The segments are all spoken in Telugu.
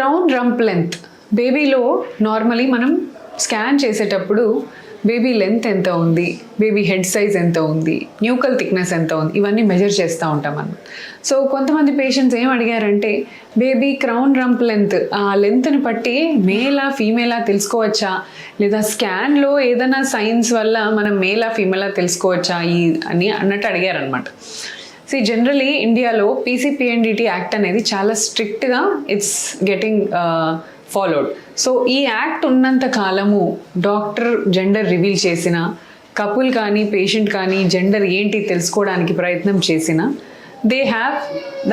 క్రౌన్ రంప్ లెంత్ బేబీలో నార్మలీ మనం స్కాన్ చేసేటప్పుడు బేబీ లెంత్ ఎంత ఉంది, బేబీ హెడ్ సైజ్ ఎంత ఉంది, న్యూకల్ థిక్నెస్ ఎంత ఉంది, ఇవన్నీ మెజర్ చేస్తూ ఉంటాం మనం. సో కొంతమంది పేషెంట్స్ ఏం అడిగారంటే బేబీ క్రౌన్ రంప్ లెంత్, ఆ లెంత్ని బట్టి మేలా ఫీమేలా తెలుసుకోవచ్చా, లేదా స్కాన్లో ఏదైనా సైన్స్ వల్ల మనం మేలా ఫీమేలా తెలుసుకోవచ్చా అని అన్నట్టు అడిగారనమాట. జనరలీ ఇండియాలో పీసీపీఎన్డిటీ యాక్ట్ అనేది చాలా స్ట్రిక్ట్గా ఇట్స్ గెటింగ్ ఫాలోడ్. సో ఈ యాక్ట్ ఉన్నంత కాలము డాక్టర్ జెండర్ రివీల్ చేసిన, కపుల్ కానీ పేషెంట్ కానీ జెండర్ ఏంటి తెలుసుకోవడానికి ప్రయత్నం చేసిన, దే హ్యావ్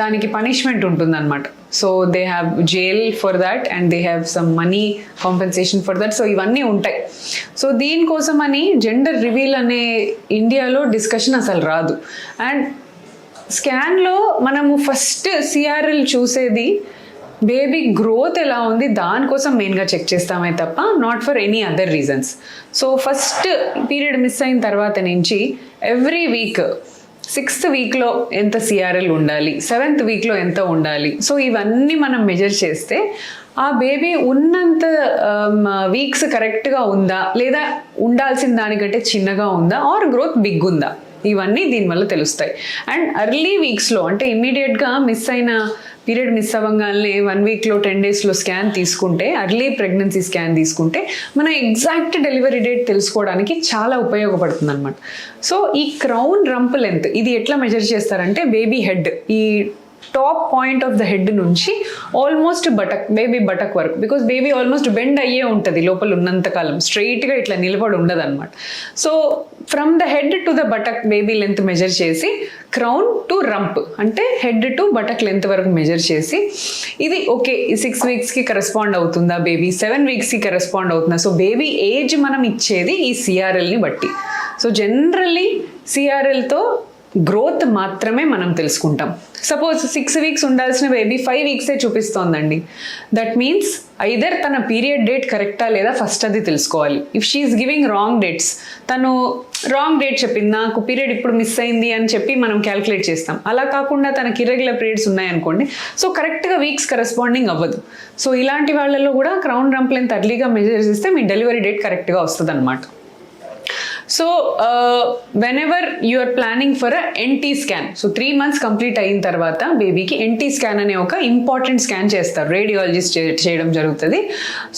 దానికి పనిష్మెంట్ ఉంటుందన్నమాట. So they have jail for that and they have some money compensation for that. So ఇవన్నీ ఉంటాయి. సో దీనికోసమని జెండర్ రివీల్ అనే ఇండియాలో డిస్కషన్ అసలు రాదు. అండ్ స్కాన్లో మనము ఫస్ట్ సిఆర్ఎల్ చూసేది బేబీ గ్రోత్ ఎలా ఉంది దానికోసం మెయిన్గా చెక్ చేస్తామే తప్ప not for any other reasons. So first period miss అయిన తర్వాత నుంచి ఎవ్రీ వీక్ 6th వీక్లో ఎంత సిఆర్ఎల్ ఉండాలి, 7th వీక్లో ఎంత ఉండాలి, సో ఇవన్నీ మనం మెజర్ చేస్తే ఆ బేబీ ఉన్నంత వీక్స్ కరెక్ట్గా ఉందా, లేదా ఉండాల్సిన దానికంటే చిన్నగా ఉందా, ఆర్ గ్రోత్ బిగ్ ఉందా, ఇవన్నీ దీనివల్ల తెలుస్తాయి. అండ్ ఎర్లీ వీక్స్లో అంటే ఇమ్మీడియట్గా మిస్ అయిన పీరియడ్ మిస్ అవ్వగానే 1 వీక్లో 10 డేస్లో స్కాన్ తీసుకుంటే, ఎర్లీ ప్రెగ్నెన్సీ స్కాన్ తీసుకుంటే మన ఎగ్జాక్ట్ డెలివరీ డేట్ తెలుసుకోవడానికి చాలా ఉపయోగపడుతుంది అనమాట. సో ఈ క్రౌన్ రంప్ లెంత్ ఇది ఎట్లా మెజర్ చేస్తారంటే బేబీ హెడ్, ఈ top point of the head నుంచి ఆల్మోస్ట్ బేబీ బటక్ వరకు, బికాస్ బేబీ ఆల్మోస్ట్ బెండ్ అయ్యే ఉంటుంది లోపల ఉన్నంతకాలం, స్ట్రైట్గా ఇట్లా నిలబడి ఉండదు అనమాట. So from the head to the buttock baby length measure చేసి, క్రౌన్ టు రంప్ అంటే హెడ్ టు బటక్ లెంత్ వరకు మెజర్ చేసి, ఇది ఓకే 6 వీక్స్కి కరెస్పాండ్ అవుతుందా, బేబీ 7 వీక్స్కి కరెస్పాండ్ అవుతుందా. సో బేబీ ఏజ్ మనం ఇచ్చేది ఈ సిఆర్ఎల్ని బట్టి. సో జనరల్లీ సిఆర్ఎల్తో గ్రోత్ మాత్రమే మనం తెలుసుకుంటాం. సపోజ్ 6 వీక్స్ ఉండాల్సిన బేబీ 5 వీక్సే చూపిస్తోందండి, దట్ మీన్స్ ఐదర్ తన పీరియడ్ డేట్ కరెక్టా లేదా ఫస్ట్ అది తెలుసుకోవాలి. If she's giving wrong dates, తను రాంగ్ డేట్ చెప్పింది, నాకు పీరియడ్ ఇప్పుడు మిస్ అయింది అని చెప్పి మనం క్యాల్కులేట్ చేస్తాం. అలా కాకుండా తనకి ఇర్రెగ్యులర్ పీరియడ్స్ ఉన్నాయనుకోండి, సో కరెక్ట్గా వీక్స్ కరెస్పాండింగ్ అవ్వదు. సో ఇలాంటి వాళ్ళలో కూడా క్రౌన్ రంప్ లెంత్ ఎర్లీగా మెజర్ చేస్తే మీ డెలివరీ డేట్ కరెక్ట్గా వస్తుంది అనమాట. So whenever you are planning for NT scan, so 3 months complete అయిన తర్వాత బేబీకి ఎన్టీ స్కాన్ అనే ఒక ఇంపార్టెంట్ స్కాన్ చేస్తారు, రేడియాలజిస్ట్ చేయడం జరుగుతుంది.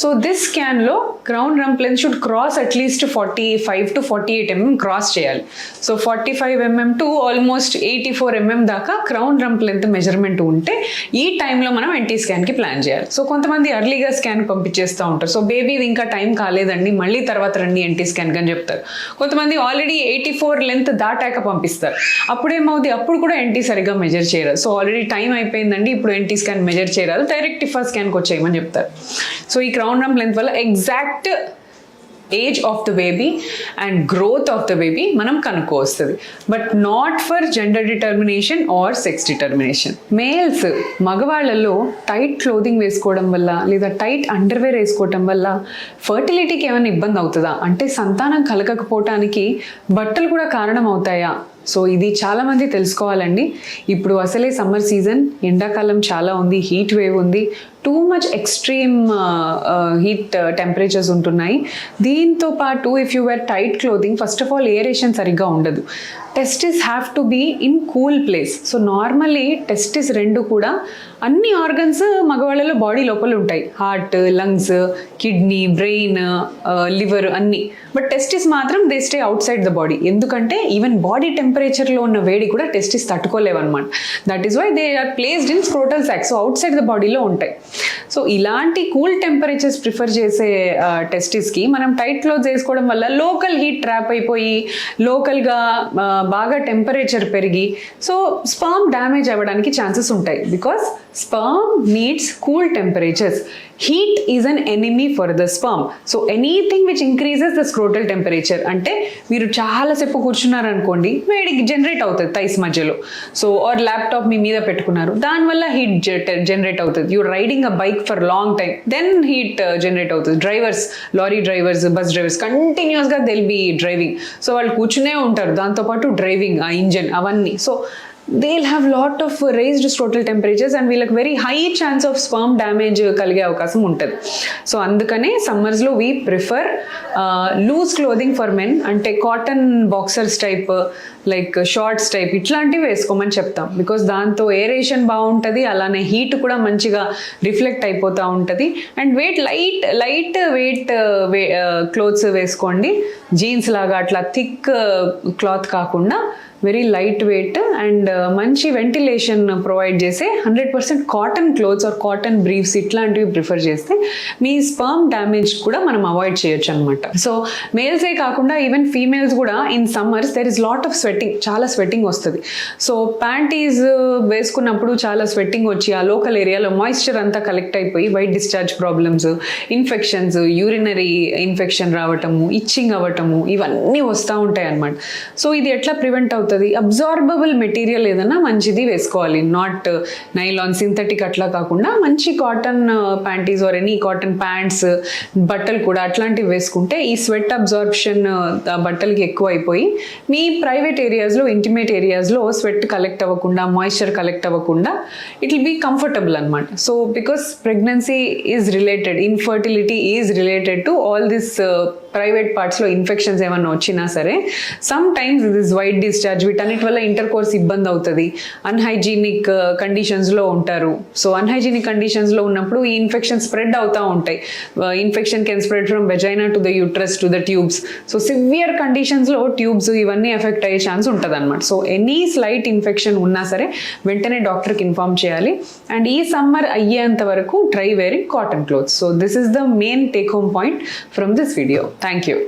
సో దిస్ స్కాన్లో crown rump length should cross at least 45 to 48 mm cross చేయాలి. So 45 mm to almost 84 mm దాకా క్రౌన్ రంప్ లెంత్ మెజర్మెంట్ ఉంటే ఈ టైంలో మనం ఎన్టీ స్కాన్కి ప్లాన్ చేయాలి. సో కొంతమంది ఎర్లీగా స్కాన్ పంపించేస్తూ ఉంటారు, సో బేబీది ఇంకా టైం కాలేదండి మళ్ళీ తర్వాత రండి ఎన్టీ స్కాన్కి అని చెప్తారు. కొంతమంది ఆల్రెడీ 84 లెంత్ దాటాక పంపిస్తారు, అప్పుడేమవుతుంది, అప్పుడు కూడా ఎన్టీ సరిగ్గా మెజర్ చేయరు. సో ఆల్రెడీ టైం అయిపోయిందండి, ఇప్పుడు ఎన్టీ స్కాన్ మెజర్ చేయరాదు, డైరెక్ట్ ఇఫా స్కాన్కి వచ్చేయమని చెప్తారు. సో ఈ క్రౌన్ రంప్ లెంత్ వల్ల exact age of the baby and growth of the baby మనం కనుక్కోవస్తుంది, but not for gender determination or sex determination. Males మగవాళ్ళలో టైట్ క్లోదింగ్ వేసుకోవడం వల్ల లేదా టైట్ అండర్వేర్ వేసుకోవటం వల్ల ఫర్టిలిటీకి ఏమైనా ఇబ్బంది అవుతుందా, అంటే సంతానం కలగకపోవటానికి బట్టలు కూడా కారణం అవుతాయా? సో ఇది చాలామంది తెలుసుకోవాలండి. ఇప్పుడు అసలే సమ్మర్ సీజన్, ఎండాకాలం చాలా ఉంది, హీట్ వేవ్ ఉంది, too much extreme heat temperatures ఉంటున్నాయి. దీంతో పాటు if you wear tight clothing, first of all aeration సరిగ్గా ఉండదు. Testis have to be in cool place. So normally testis రెండు కూడా అన్ని ఆర్గన్స్ మగవాళ్ళలో బాడీ లోపల ఉంటాయి, heart, lungs, kidney, brain, liver అన్నీ. బట్ టెస్టిస్ మాత్రం they stay outside the body, ఎందుకంటే ఈవెన్ బాడీ టెంపరేచర్లో ఉన్న వేడి కూడా టెస్టిస్ తట్టుకోలేవన్నమాట. That is why they are placed in scrotal sac, so outside the బాడీలో ఉంటాయి. సో ఇలాంటి కూల్ టెంపరేచర్స్ ప్రిఫర్ చేసే టెస్టిస్కి మనం టైట్ క్లోత్స్ వేసుకోవడం వల్ల లోకల్ హీట్ ట్రాప్ అయిపోయి లోకల్గా బాగా టెంపరేచర్ పెరిగి సో స్పర్మ్ డ్యామేజ్ అవ్వడానికి ఛాన్సెస్ ఉంటాయి. Because sperm needs cool temperatures. Heat is an enemy for the sperm. So anything which increases the scrotal temperature, అంటే మీరు చాలాసేపు కూర్చున్నారనుకోండి, వేడికి జనరేట్ అవుతుంది థైస్ మధ్యలో. సో ఆర్ ల్యాప్టాప్ మీ మీద పెట్టుకున్నారు, దానివల్ల హీట్ జనరేట్ అవుతుంది. Your riding a bike for long time, then heat generate అవుతుంది. Drivers, lorry drivers, bus drivers కంటిన్యూస్గా దెల్ బీ డ్రైవింగ్. సో వాళ్ళు కూర్చునే ఉంటారు, దాంతోపాటు డ్రైవింగ్, ఆ ఇంజన్ అవన్నీ. So they'll have lot of raised total temperatures and వీళ్ళకి very high chance of sperm damage కలిగే అవకాశం ఉంటుంది. సో అందుకనే సమ్మర్స్లో we prefer loose clothing for men, అంటే cotton boxers type, like shorts type ఇట్లాంటివి వేసుకోమని చెప్తాం. బికాస్ దాంతో ఏరేషన్ బాగుంటుంది, అలానే హీట్ కూడా మంచిగా రిఫ్లెక్ట్ అయిపోతూ ఉంటుంది. అండ్ లైట్ వెయిట్ క్లోత్స్ వేసుకోండి, జీన్స్ లాగా అట్లా థిక్ క్లాత్ కాకుండా వెరీ లైట్ వెయిట్ అండ్ మంచి వెంటిలేషన్ ప్రొవైడ్ చేసే 100% cotton clothes or cotton briefs ఇట్లాంటివి ప్రిఫర్ చేస్తే మీ స్పర్మ్ డ్యామేజ్ కూడా మనం అవాయిడ్ చేయొచ్చు అనమాట. సో మేల్సే కాకుండా ఈవెన్ ఫీమేల్స్ కూడా in summers there is lot of sweating, చాలా స్వెట్టింగ్ వస్తుంది. సో ప్యాంటీస్ వేసుకున్నప్పుడు చాలా స్వెట్టింగ్ వచ్చి ఆ లోకల్ ఏరియాలో మాయిశ్చర్ అంతా కలెక్ట్ అయిపోయి white discharge problems, infections, urinary infection రావటము, ఇచ్చింగ్ అవ్వటము ఇవన్నీ వస్తూ ఉంటాయి అన్నమాట. సో ఇది ఎట్లా ప్రివెంట్ అవుతుంది? అబ్జార్బబుల్ మెటీరియల్ ఏదైనా మంచిది వేసుకోవాలి, నాట్ నైలాన్ సింథటిక్ అట్లా కాకుండా మంచి cotton panties or any cotton pants, బట్టలు కూడా అట్లాంటివి వేసుకుంటే ఈ స్వెట్ అబ్జార్ప్షన్ బట్టలకి ఎక్కువ అయిపోయి మీ ప్రైవేట్ ఏరియాస్లో, ఇంటిమేట్ ఏరియాస్లో స్వెట్ కలెక్ట్ అవ్వకుండా, మాయిశ్చర్ కలెక్ట్ అవ్వకుండా ఇట్ విల్ బీ కంఫర్టబుల్ అనమాట. So because pregnancy is related, infertility is related to all this private పార్ట్స్లో ఇన్ఫెక్షన్స్ ఏమన్నా వచ్చినా సరే some times this white discharge వీటన్నిటి వల్ల ఇంటర్ కోర్స్ ఇబ్బంది అవుతుంది. అన్హైజీనిక్ కండిషన్స్లో ఉంటారు. సో అన్హైజీనిక్ కండిషన్స్లో ఉన్నప్పుడు ఈ ఇన్ఫెక్షన్ స్ప్రెడ్ అవుతూ ఉంటాయి. Infection can spread from vagina to the uterus to the tubes. So severe కండిషన్స్లో ట్యూబ్స్ ఇవన్నీ ఎఫెక్ట్ అయ్యే ఛాన్స్ ఉంటుంది అనమాట. సో ఎనీ స్లైట్ ఇన్ఫెక్షన్ ఉన్నా సరే వెంటనే డాక్టర్కి ఇన్ఫార్మ్ చేయాలి. అండ్ ఈ సమ్మర్ అయ్యేంత వరకు try wearing cotton clothes. So this is the main take home point from this video. Thank you.